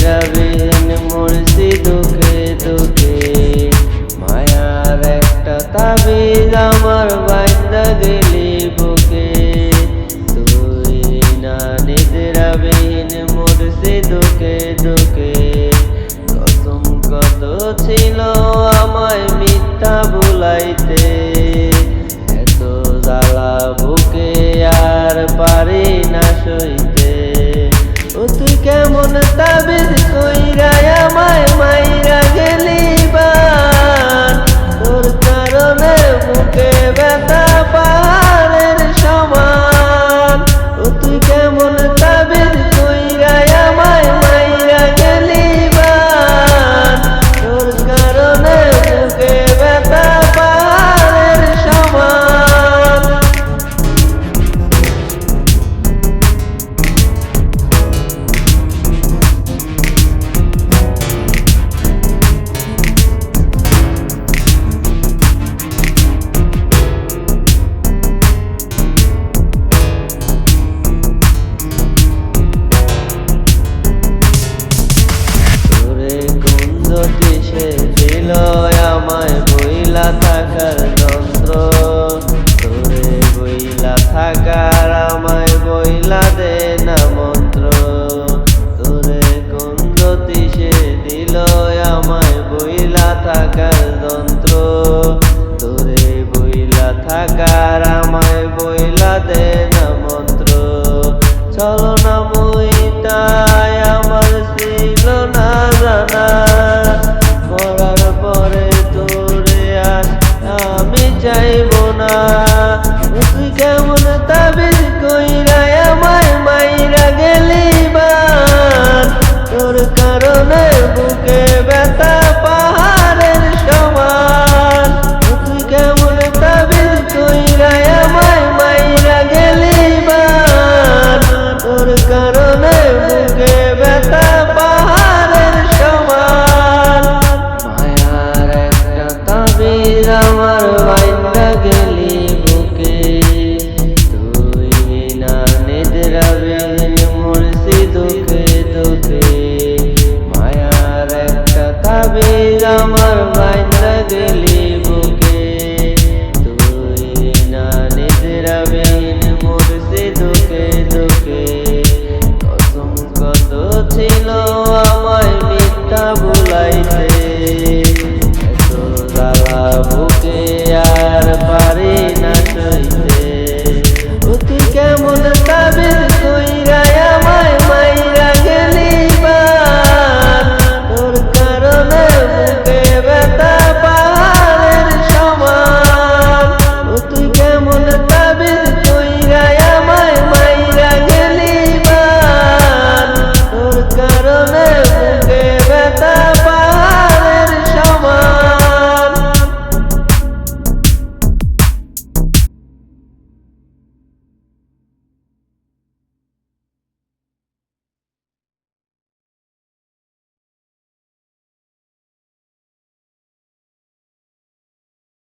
নিদ্রাবিহীন মরছি দুঃখে দুঃখে। মায়ার একটা তাবিজ আমার বাইন্দা গেলি বুকে। তুই না নিদ্রাবিহীন মরছি দুঃখে দুঃখে। কসম কত ছিল আমায় মিথ্যা ভুলাইতে। এত জ্বালা বুকে আর পারি না সইতে। ও তুই কেমন তাবিজ কইরা আমায় মাইরা গেলি বান। তোর কারণে বুকে ব্যথা পাহাড়ের সমান। ও তুই কেমন তাবিজ কইরা আমায় মাইরা গেলি বান। তোর কারণে বুকে ব্যথা পাহাড়ের সমান। সে দিল আমায় বইলা থাকার যন্ত্র। তোরে বইলা থাকার আমায় বইলা দে না মন্ত্র। তোরে কোন জ্যোতি সে দিল আমায় বইলা থাকার যন্ত্র। তোরে বইলা থাকার আমায় বইলা দে না মন্ত্র। চলো না মইটাই আমার ছিল না জানা। মরার পরে তোরে আর আমি চাইব না। তুই কেমন তাবিজ কইরা আমায় মাইরা গেলি বান। তোর কারণে বুকে ব্যথা পাহাড়ের সমান। তুই কেমন তাবিজ কইরা আমায় মাইরা গেলি বান। তোর কারণে বুকে ব্যথা পাহাড়ের সমান। মায়ার একটা তাবিজ আমার বাইন্দা গেলি বুকে। তুই না নিদ্রাবিহীন মরছি দুঃখে দুঃখে। মায়ার একটা তাবিজ আমার বাইন্দা গেলি বুকে। তুই না নিদ্রাবিহীন মরছি দুঃখে দুঃখে। কসম কত ছিল